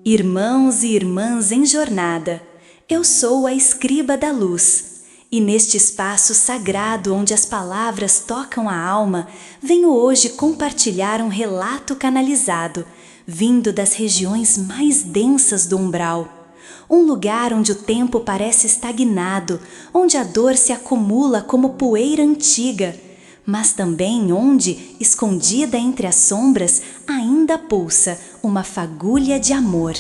Irmãos e irmãs em jornada, eu sou a escriba da luz, e neste espaço sagrado onde as palavras tocam a alma, venho hoje compartilhar um relato canalizado, vindo das regiões mais densas do umbral. Um lugar onde o tempo parece estagnado, onde a dor se acumula como poeira antiga, mas também onde, escondida entre as sombras, ainda pulsa uma fagulha de amor.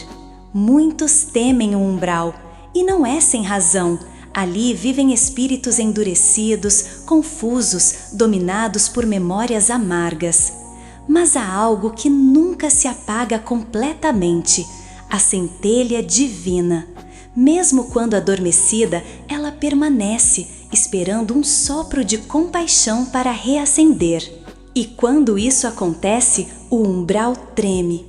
Muitos temem o umbral, e não é sem razão. Ali vivem espíritos endurecidos, confusos, dominados por memórias amargas. Mas há algo que nunca se apaga completamente: a centelha divina. Mesmo quando adormecida, ela permanece, esperando um sopro de compaixão para reacender. E quando isso acontece, o umbral treme.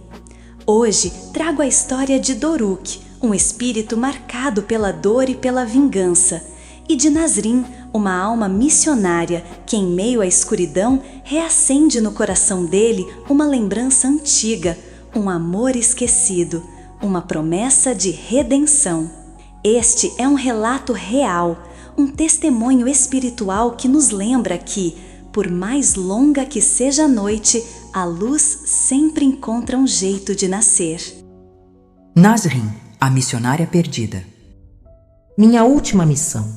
Hoje trago a história de Doruk, um espírito marcado pela dor e pela vingança, e de Nasrin, uma alma missionária que, em meio à escuridão, reacende no coração dele uma lembrança antiga, um amor esquecido, uma promessa de redenção. Este é um relato real, um testemunho espiritual que nos lembra que, por mais longa que seja a noite, a luz sempre encontra um jeito de nascer. Nasrin, a missionária perdida. Minha última missão.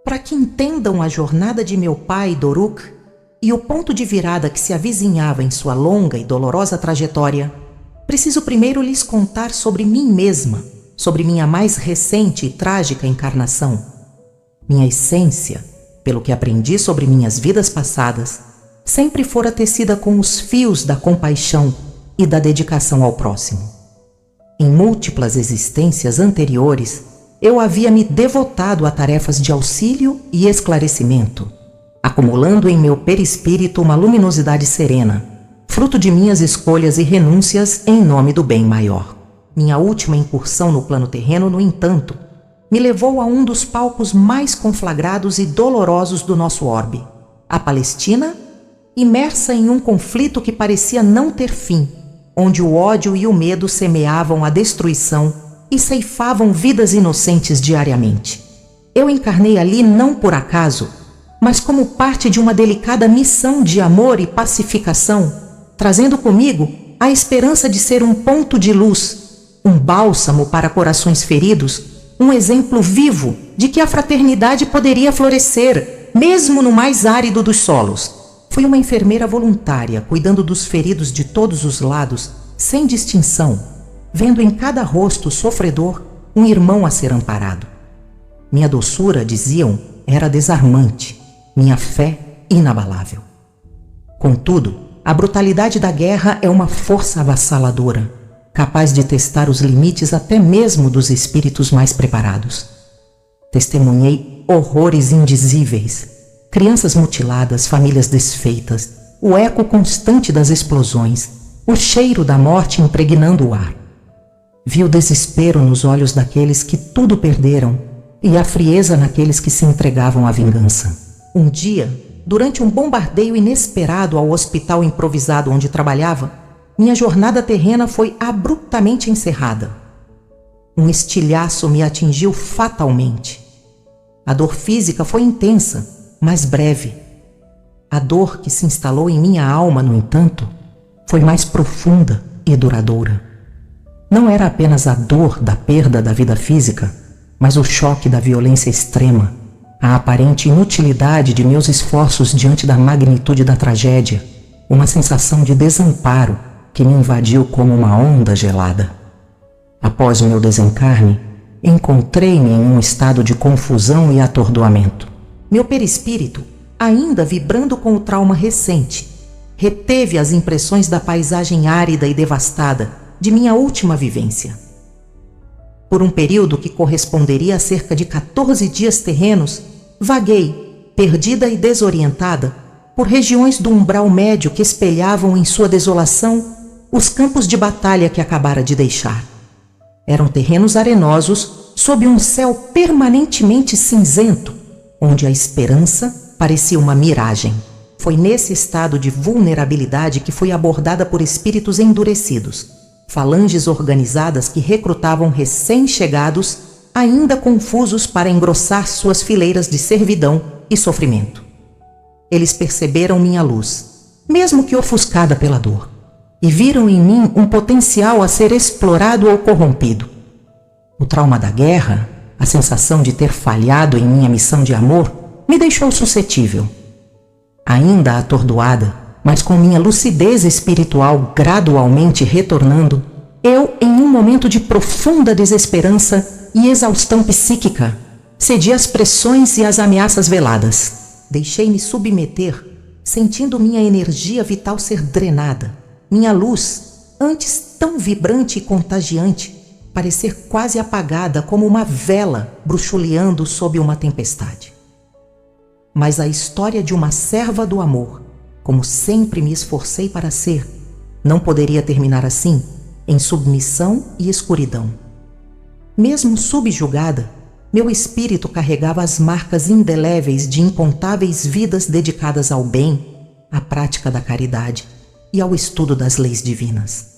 Para que entendam a jornada de meu pai, Doruk, e o ponto de virada que se avizinhava em sua longa e dolorosa trajetória, preciso primeiro lhes contar sobre mim mesma, sobre minha mais recente e trágica encarnação. Minha essência, pelo que aprendi sobre minhas vidas passadas, sempre fora tecida com os fios da compaixão e da dedicação ao próximo. Em múltiplas existências anteriores, eu havia me devotado a tarefas de auxílio e esclarecimento, acumulando em meu perispírito uma luminosidade serena, fruto de minhas escolhas e renúncias em nome do bem maior. Minha última incursão no plano terreno, no entanto, me levou a um dos palcos mais conflagrados e dolorosos do nosso orbe, a Palestina, imersa em um conflito que parecia não ter fim, onde o ódio e o medo semeavam a destruição e ceifavam vidas inocentes diariamente. Eu encarnei ali não por acaso, mas como parte de uma delicada missão de amor e pacificação, trazendo comigo a esperança de ser um ponto de luz, um bálsamo para corações feridos, um exemplo vivo de que a fraternidade poderia florescer, mesmo no mais árido dos solos. Fui uma enfermeira voluntária, cuidando dos feridos de todos os lados, sem distinção, vendo em cada rosto sofredor um irmão a ser amparado. Minha doçura, diziam, era desarmante, minha fé inabalável. Contudo, a brutalidade da guerra é uma força avassaladora, capaz de testar os limites até mesmo dos espíritos mais preparados. Testemunhei horrores indizíveis, crianças mutiladas, famílias desfeitas, o eco constante das explosões, o cheiro da morte impregnando o ar. Vi o desespero nos olhos daqueles que tudo perderam e a frieza naqueles que se entregavam à vingança. Um dia, durante um bombardeio inesperado ao hospital improvisado onde trabalhava, minha jornada terrena foi abruptamente encerrada. Um estilhaço me atingiu fatalmente. A dor física foi intensa, mas breve. A dor que se instalou em minha alma, no entanto, foi mais profunda e duradoura. Não era apenas a dor da perda da vida física, mas o choque da violência extrema, a aparente inutilidade de meus esforços diante da magnitude da tragédia, uma sensação de desamparo que me invadiu como uma onda gelada. Após o meu desencarne, encontrei-me em um estado de confusão e atordoamento. Meu perispírito, ainda vibrando com o trauma recente, reteve as impressões da paisagem árida e devastada de minha última vivência. Por um período que corresponderia a cerca de 14 dias terrenos, vaguei, perdida e desorientada, por regiões do umbral médio que espelhavam em sua desolação os campos de batalha que acabara de deixar. Eram terrenos arenosos sob um céu permanentemente cinzento, onde a esperança parecia uma miragem. Foi nesse estado de vulnerabilidade que fui abordada por espíritos endurecidos, falanges organizadas que recrutavam recém-chegados, ainda confusos, para engrossar suas fileiras de servidão e sofrimento. Eles perceberam minha luz, mesmo que ofuscada pela dor, e viram em mim um potencial a ser explorado ou corrompido. O trauma da guerra, a sensação de ter falhado em minha missão de amor, me deixou suscetível. Ainda atordoada, mas com minha lucidez espiritual gradualmente retornando, eu, em um momento de profunda desesperança e exaustão psíquica, cedi às pressões e às ameaças veladas. Deixei-me submeter, sentindo minha energia vital ser drenada, minha luz, antes tão vibrante e contagiante, parecer quase apagada como uma vela bruxuleando sob uma tempestade. Mas a história de uma serva do amor, como sempre me esforcei para ser, não poderia terminar assim, em submissão e escuridão. Mesmo subjugada, meu espírito carregava as marcas indeléveis de incontáveis vidas dedicadas ao bem, à prática da caridade e ao estudo das leis divinas.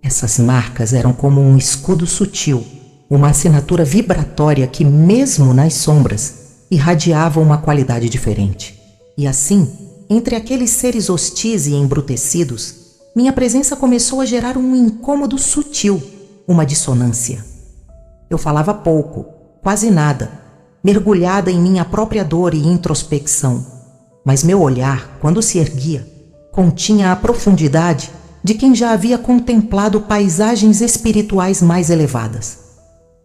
Essas marcas eram como um escudo sutil, uma assinatura vibratória que, mesmo nas sombras, irradiava uma qualidade diferente. E assim, entre aqueles seres hostis e embrutecidos, minha presença começou a gerar um incômodo sutil, uma dissonância. Eu falava pouco, quase nada, mergulhada em minha própria dor e introspecção, mas meu olhar, quando se erguia, continha a profundidade de quem já havia contemplado paisagens espirituais mais elevadas.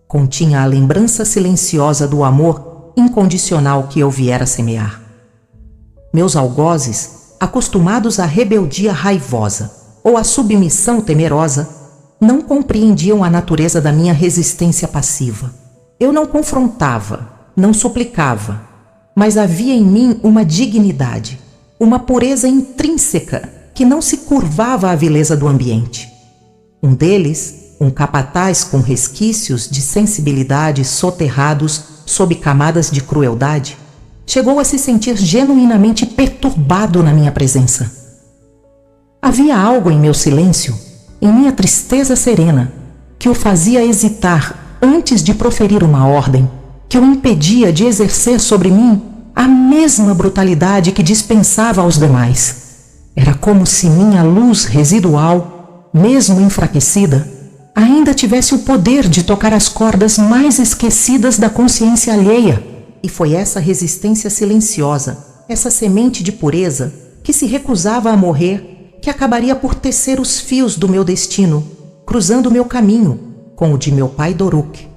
Continha a lembrança silenciosa do amor incondicional que eu viera semear. Meus algozes, acostumados à rebeldia raivosa ou à submissão temerosa, não compreendiam a natureza da minha resistência passiva. Eu não confrontava, não suplicava, mas havia em mim uma dignidade, uma pureza intrínseca que não se curvava à vileza do ambiente. Um deles, um capataz com resquícios de sensibilidade soterrados sob camadas de crueldade, chegou a se sentir genuinamente perturbado na minha presença. Havia algo em meu silêncio, em minha tristeza serena, que o fazia hesitar antes de proferir uma ordem, que o impedia de exercer sobre mim a mesma brutalidade que dispensava aos demais. Era como se minha luz residual, mesmo enfraquecida, ainda tivesse o poder de tocar as cordas mais esquecidas da consciência alheia. E foi essa resistência silenciosa, essa semente de pureza, que se recusava a morrer, que acabaria por tecer os fios do meu destino, cruzando o meu caminho com o de meu pai Doruk,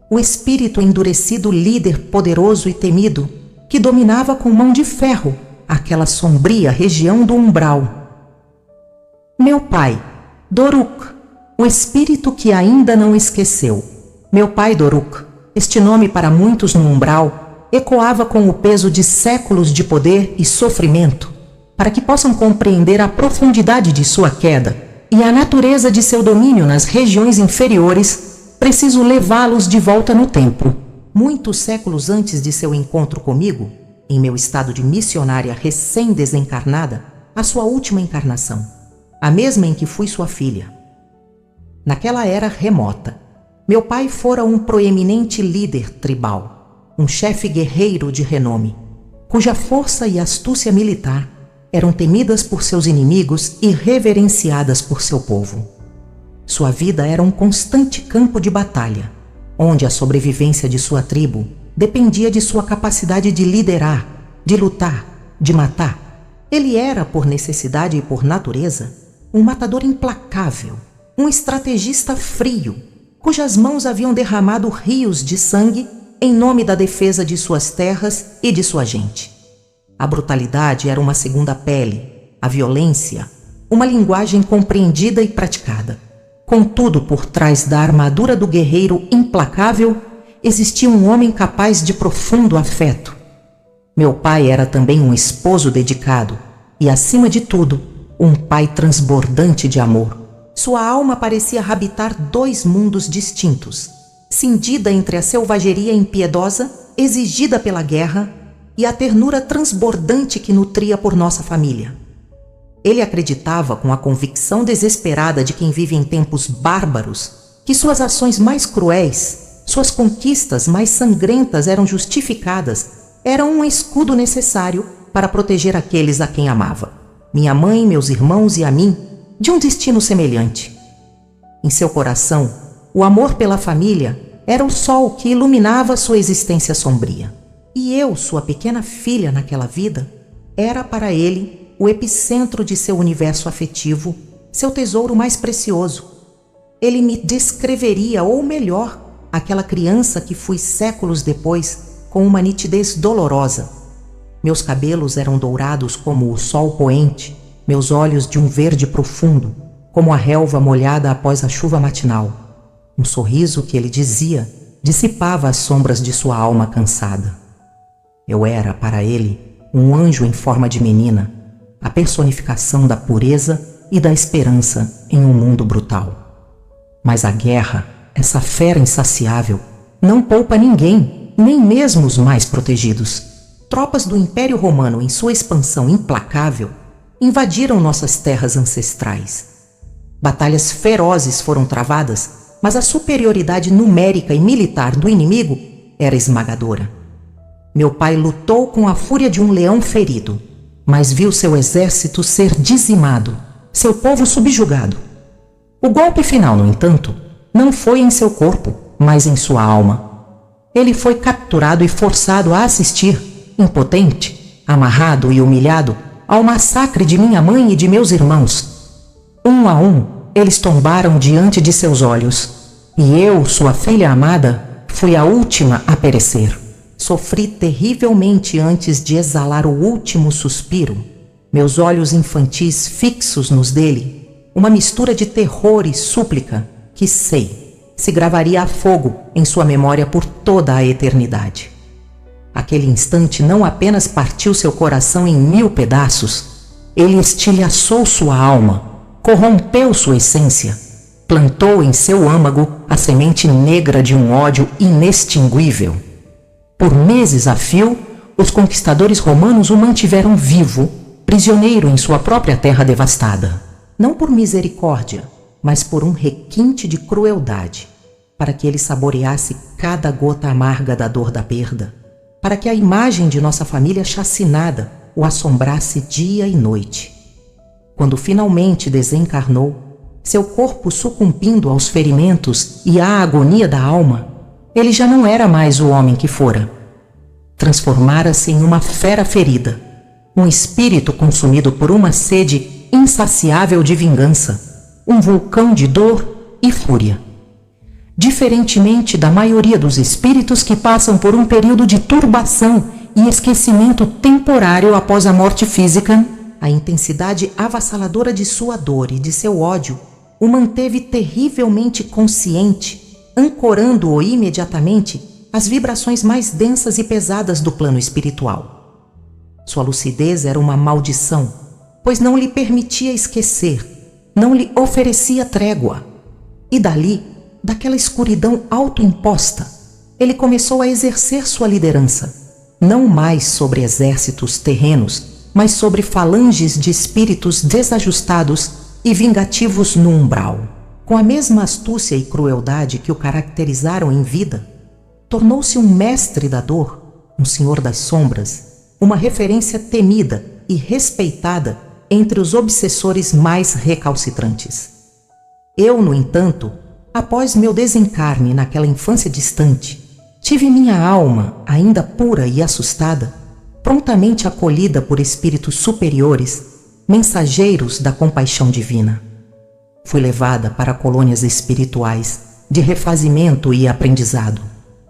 o espírito endurecido líder poderoso e temido, que dominava com mão de ferro aquela sombria região do umbral. Meu pai, Doruk, o espírito que ainda não esqueceu. Meu pai Doruk, este nome para muitos no umbral, ecoava com o peso de séculos de poder e sofrimento, para que possam compreender a profundidade de sua queda e a natureza de seu domínio nas regiões inferiores. Preciso levá-los de volta no tempo. Muitos séculos antes de seu encontro comigo, em meu estado de missionária recém-desencarnada, a sua última encarnação, a mesma em que fui sua filha. Naquela era remota, meu pai fora um proeminente líder tribal, um chefe guerreiro de renome, cuja força e astúcia militar eram temidas por seus inimigos e reverenciadas por seu povo. Sua vida era um constante campo de batalha, onde a sobrevivência de sua tribo dependia de sua capacidade de liderar, de lutar, de matar. Ele era, por necessidade e por natureza, um matador implacável, um estrategista frio, cujas mãos haviam derramado rios de sangue em nome da defesa de suas terras e de sua gente. A brutalidade era uma segunda pele, a violência, uma linguagem compreendida e praticada. Contudo, por trás da armadura do guerreiro implacável, existia um homem capaz de profundo afeto. Meu pai era também um esposo dedicado e, acima de tudo, um pai transbordante de amor. Sua alma parecia habitar dois mundos distintos, cindida entre a selvageria impiedosa, exigida pela guerra, e a ternura transbordante que nutria por nossa família. Ele acreditava com a convicção desesperada de quem vive em tempos bárbaros que suas ações mais cruéis, suas conquistas mais sangrentas eram justificadas, eram um escudo necessário para proteger aqueles a quem amava, minha mãe, meus irmãos e a mim, de um destino semelhante. Em seu coração, o amor pela família era o sol que iluminava sua existência sombria. E eu, sua pequena filha naquela vida, era para ele o epicentro de seu universo afetivo, seu tesouro mais precioso. Ele me descreveria, ou melhor, aquela criança que fui séculos depois, com uma nitidez dolorosa. Meus cabelos eram dourados como o sol poente, meus olhos de um verde profundo, como a relva molhada após a chuva matinal. Um sorriso que ele dizia dissipava as sombras de sua alma cansada. Eu era, para ele, um anjo em forma de menina, a personificação da pureza e da esperança em um mundo brutal. Mas a guerra, essa fera insaciável, não poupa ninguém, nem mesmo os mais protegidos. Tropas do Império Romano, em sua expansão implacável, invadiram nossas terras ancestrais. Batalhas ferozes foram travadas, mas a superioridade numérica e militar do inimigo era esmagadora. Meu pai lutou com a fúria de um leão ferido, mas viu seu exército ser dizimado, seu povo subjugado. O golpe final, no entanto, não foi em seu corpo, mas em sua alma. Ele foi capturado e forçado a assistir, impotente, amarrado e humilhado, ao massacre de minha mãe e de meus irmãos. Um a um, eles tombaram diante de seus olhos, e eu, sua filha amada, fui a última a perecer. Sofri terrivelmente antes de exalar o último suspiro, meus olhos infantis fixos nos dele, uma mistura de terror e súplica que, sei, se gravaria a fogo em sua memória por toda a eternidade. Aquele instante não apenas partiu seu coração em 1000 pedaços, ele estilhaçou sua alma, corrompeu sua essência, plantou em seu âmago a semente negra de um ódio inextinguível. Por meses a fio, os conquistadores romanos o mantiveram vivo, prisioneiro em sua própria terra devastada. Não por misericórdia, mas por um requinte de crueldade, para que ele saboreasse cada gota amarga da dor da perda, para que a imagem de nossa família chacinada o assombrasse dia e noite. Quando finalmente desencarnou, seu corpo sucumbindo aos ferimentos e à agonia da alma, ele já não era mais o homem que fora. Transformara-se em uma fera ferida, um espírito consumido por uma sede insaciável de vingança, um vulcão de dor e fúria. Diferentemente da maioria dos espíritos que passam por um período de turbação e esquecimento temporário após a morte física, a intensidade avassaladora de sua dor e de seu ódio o manteve terrivelmente consciente, ancorando-o imediatamente às vibrações mais densas e pesadas do plano espiritual. Sua lucidez era uma maldição, pois não lhe permitia esquecer, não lhe oferecia trégua. E dali, daquela escuridão autoimposta, ele começou a exercer sua liderança, não mais sobre exércitos terrenos, mas sobre falanges de espíritos desajustados e vingativos no umbral. Com a mesma astúcia e crueldade que o caracterizaram em vida, tornou-se um mestre da dor, um senhor das sombras, uma referência temida e respeitada entre os obsessores mais recalcitrantes. Eu, no entanto, após meu desencarne naquela infância distante, tive minha alma, ainda pura e assustada, prontamente acolhida por espíritos superiores, mensageiros da compaixão divina. Fui levada para colônias espirituais de refazimento e aprendizado,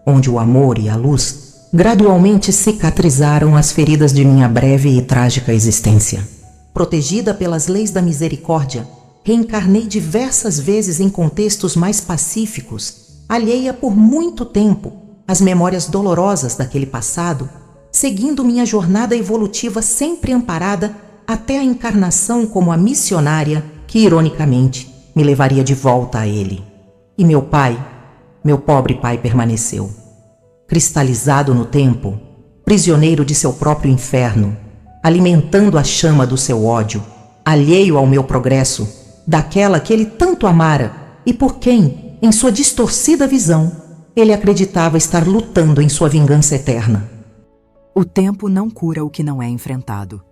onde o amor e a luz gradualmente cicatrizaram as feridas de minha breve e trágica existência. Protegida pelas leis da misericórdia, reencarnei diversas vezes em contextos mais pacíficos, alheia por muito tempo às memórias dolorosas daquele passado, seguindo minha jornada evolutiva sempre amparada até a encarnação como a missionária que, ironicamente, me levaria de volta a ele. E meu pai, meu pobre pai, permaneceu, cristalizado no tempo, prisioneiro de seu próprio inferno, alimentando a chama do seu ódio, alheio ao meu progresso, daquela que ele tanto amara e por quem, em sua distorcida visão, ele acreditava estar lutando em sua vingança eterna. O tempo não cura o que não é enfrentado.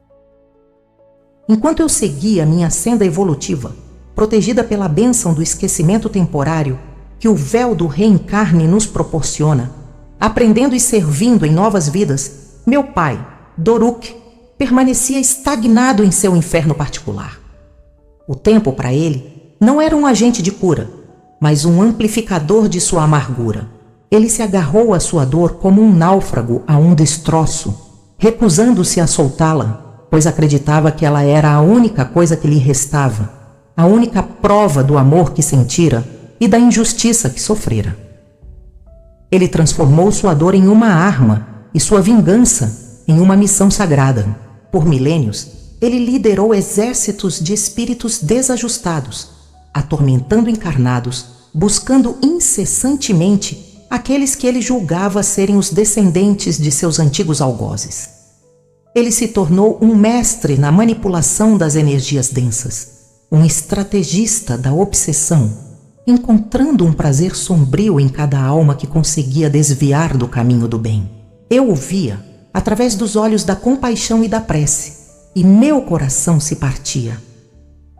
Enquanto eu seguia minha senda evolutiva, protegida pela bênção do esquecimento temporário que o véu do reencarne nos proporciona, aprendendo e servindo em novas vidas, meu pai, Doruk, permanecia estagnado em seu inferno particular. O tempo, para ele, não era um agente de cura, mas um amplificador de sua amargura. Ele se agarrou à sua dor como um náufrago a um destroço, recusando-se a soltá-la, pois acreditava que ela era a única coisa que lhe restava, a única prova do amor que sentira e da injustiça que sofrera. Ele transformou sua dor em uma arma e sua vingança em uma missão sagrada. Por milênios, ele liderou exércitos de espíritos desajustados, atormentando encarnados, buscando incessantemente aqueles que ele julgava serem os descendentes de seus antigos algozes. Ele se tornou um mestre na manipulação das energias densas, um estrategista da obsessão, encontrando um prazer sombrio em cada alma que conseguia desviar do caminho do bem. Eu o via através dos olhos da compaixão e da prece, e meu coração se partia.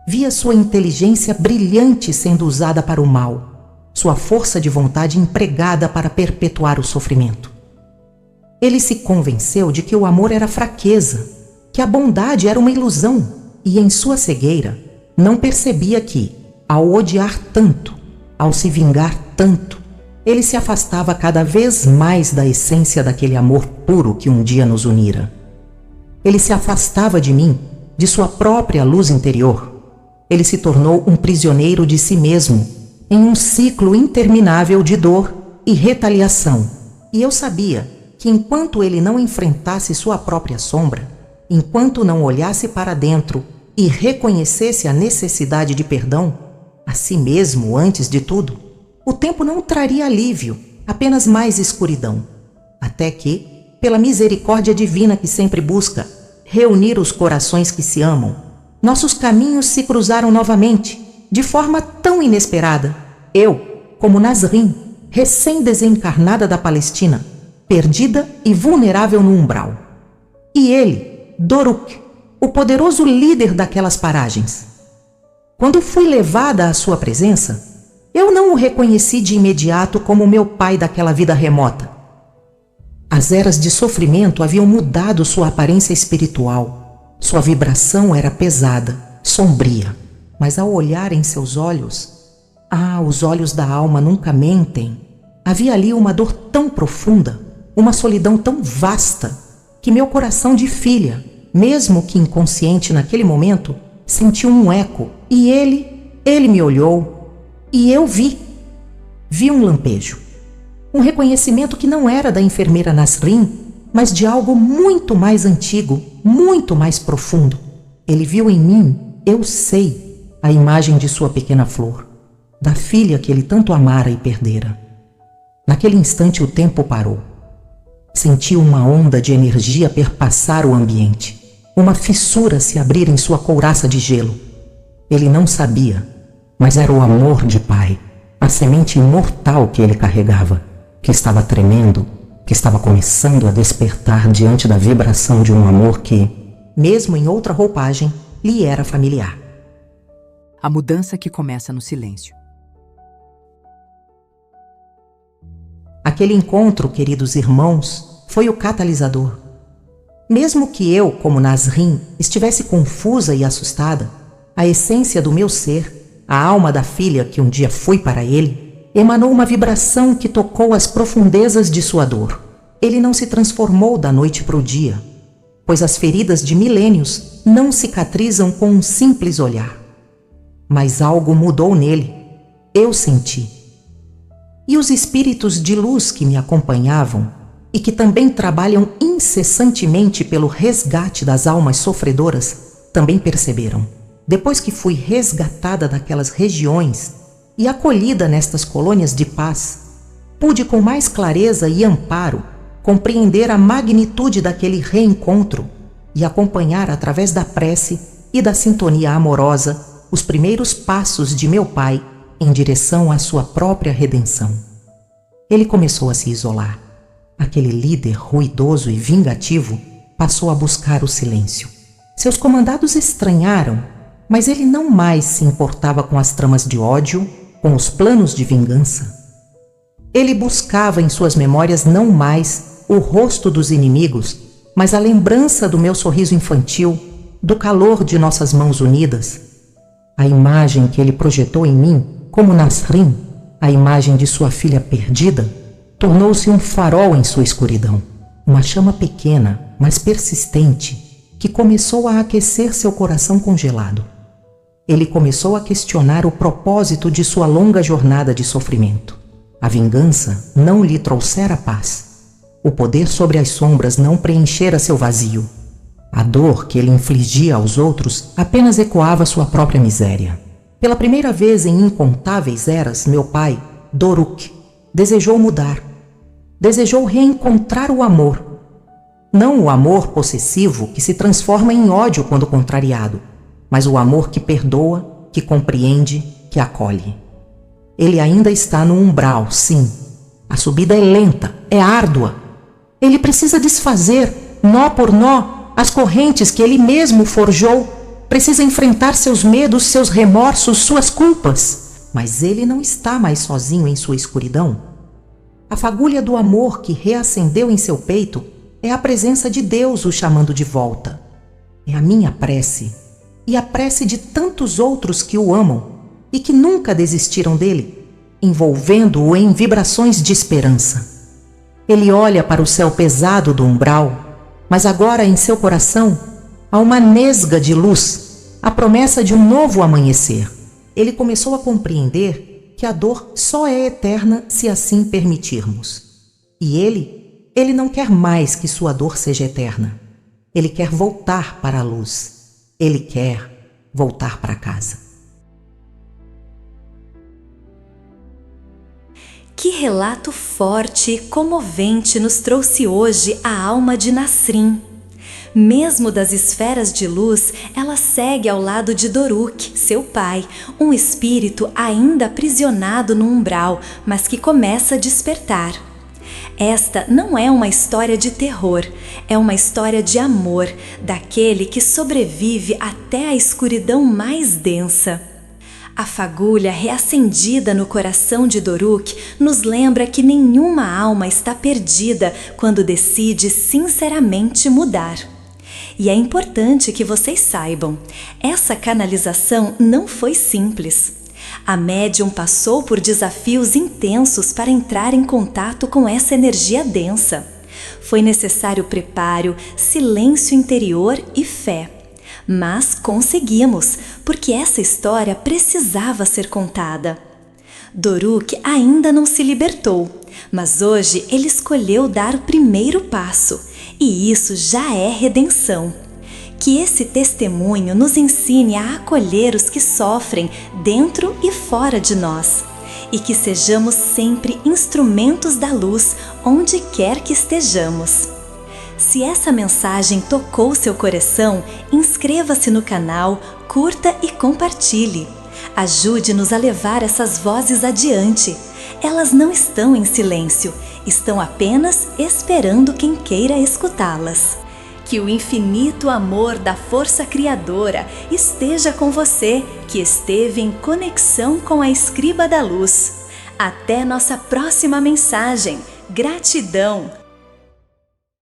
Via sua inteligência brilhante sendo usada para o mal, sua força de vontade empregada para perpetuar o sofrimento. Ele se convenceu de que o amor era fraqueza, que a bondade era uma ilusão, e em sua cegueira não percebia que, ao odiar tanto, ao se vingar tanto, ele se afastava cada vez mais da essência daquele amor puro que um dia nos unira. Ele se afastava de mim, de sua própria luz interior. Ele se tornou um prisioneiro de si mesmo, em um ciclo interminável de dor e retaliação. E eu sabia que enquanto ele não enfrentasse sua própria sombra, enquanto não olhasse para dentro e reconhecesse a necessidade de perdão, a si mesmo antes de tudo, o tempo não traria alívio, apenas mais escuridão. Até que, pela misericórdia divina que sempre busca reunir os corações que se amam, nossos caminhos se cruzaram novamente, de forma tão inesperada. Eu, como Nasrin, recém-desencarnada da Palestina, perdida e vulnerável no umbral. E ele, Doruk, o poderoso líder daquelas paragens. Quando fui levada à sua presença, eu não o reconheci de imediato como meu pai daquela vida remota. As eras de sofrimento haviam mudado sua aparência espiritual. Sua vibração era pesada, sombria. Mas ao olhar em seus olhos, os olhos da alma nunca mentem, havia ali uma dor tão profunda, uma solidão tão vasta, que meu coração de filha, mesmo que inconsciente naquele momento, sentiu um eco. E ele me olhou, e eu vi um lampejo. Um reconhecimento que não era da enfermeira Nasrin, mas de algo muito mais antigo, muito mais profundo. Ele viu em mim, eu sei, a imagem de sua pequena flor, da filha que ele tanto amara e perdera. Naquele instante o tempo parou. Senti uma onda de energia perpassar o ambiente, uma fissura se abrir em sua couraça de gelo. Ele não sabia, mas era o amor de pai, a semente imortal que ele carregava, que estava tremendo, que estava começando a despertar diante da vibração de um amor que, mesmo em outra roupagem, lhe era familiar. A mudança que começa no silêncio. Aquele encontro, queridos irmãos, foi o catalisador. Mesmo que eu, como Nasrin, estivesse confusa e assustada, a essência do meu ser, a alma da filha que um dia fui para ele, emanou uma vibração que tocou as profundezas de sua dor. Ele não se transformou da noite para o dia, pois as feridas de milênios não cicatrizam com um simples olhar. Mas algo mudou nele. Eu senti. E os espíritos de luz que me acompanhavam e que também trabalham incessantemente pelo resgate das almas sofredoras também perceberam. Depois que fui resgatada daquelas regiões e acolhida nestas colônias de paz, pude com mais clareza e amparo compreender a magnitude daquele reencontro e acompanhar através da prece e da sintonia amorosa os primeiros passos de meu pai em direção à sua própria redenção. Ele começou a se isolar. Aquele líder ruidoso e vingativo passou a buscar o silêncio. Seus comandados estranharam, mas ele não mais se importava com as tramas de ódio, com os planos de vingança. Ele buscava em suas memórias não mais o rosto dos inimigos, mas a lembrança do meu sorriso infantil, do calor de nossas mãos unidas. A imagem que ele projetou em mim, como Nasrin, a imagem de sua filha perdida, tornou-se um farol em sua escuridão, uma chama pequena, mas persistente, que começou a aquecer seu coração congelado. Ele começou a questionar o propósito de sua longa jornada de sofrimento. A vingança não lhe trouxera paz. O poder sobre as sombras não preenchera seu vazio. A dor que ele infligia aos outros apenas ecoava sua própria miséria. Pela primeira vez em incontáveis eras, meu pai, Doruk, desejou mudar. Desejou reencontrar o amor. Não o amor possessivo que se transforma em ódio quando contrariado, mas o amor que perdoa, que compreende, que acolhe. Ele ainda está no umbral, sim. A subida é lenta, é árdua. Ele precisa desfazer, nó por nó, as correntes que ele mesmo forjou. Precisa enfrentar seus medos, seus remorsos, suas culpas. Mas ele não está mais sozinho em sua escuridão. A fagulha do amor que reacendeu em seu peito é a presença de Deus o chamando de volta. É a minha prece e a prece de tantos outros que o amam e que nunca desistiram dele, envolvendo-o em vibrações de esperança. Ele olha para o céu pesado do umbral, mas agora em seu coração há uma nesga de luz, a promessa de um novo amanhecer. Ele começou a compreender que a dor só é eterna se assim permitirmos. E ele não quer mais que sua dor seja eterna. Ele quer voltar para a luz. Ele quer voltar para casa. Que relato forte e comovente nos trouxe hoje a alma de Nasrin. Mesmo das esferas de luz, ela segue ao lado de Doruk, seu pai, um espírito ainda aprisionado no umbral, mas que começa a despertar. Esta não é uma história de terror, é uma história de amor, daquele que sobrevive até a escuridão mais densa. A fagulha reacendida no coração de Doruk nos lembra que nenhuma alma está perdida quando decide sinceramente mudar. E é importante que vocês saibam, essa canalização não foi simples. A médium passou por desafios intensos para entrar em contato com essa energia densa. Foi necessário preparo, silêncio interior e fé. Mas conseguimos, porque essa história precisava ser contada. Doruk ainda não se libertou, mas hoje ele escolheu dar o primeiro passo, e isso já é redenção. Que esse testemunho nos ensine a acolher os que sofrem dentro e fora de nós, e que sejamos sempre instrumentos da luz onde quer que estejamos. Se essa mensagem tocou seu coração, inscreva-se no canal, curta e compartilhe. Ajude-nos a levar essas vozes adiante. Elas não estão em silêncio, estão apenas esperando quem queira escutá-las. Que o infinito amor da força criadora esteja com você, que esteve em conexão com a Escriba da Luz. Até nossa próxima mensagem. Gratidão!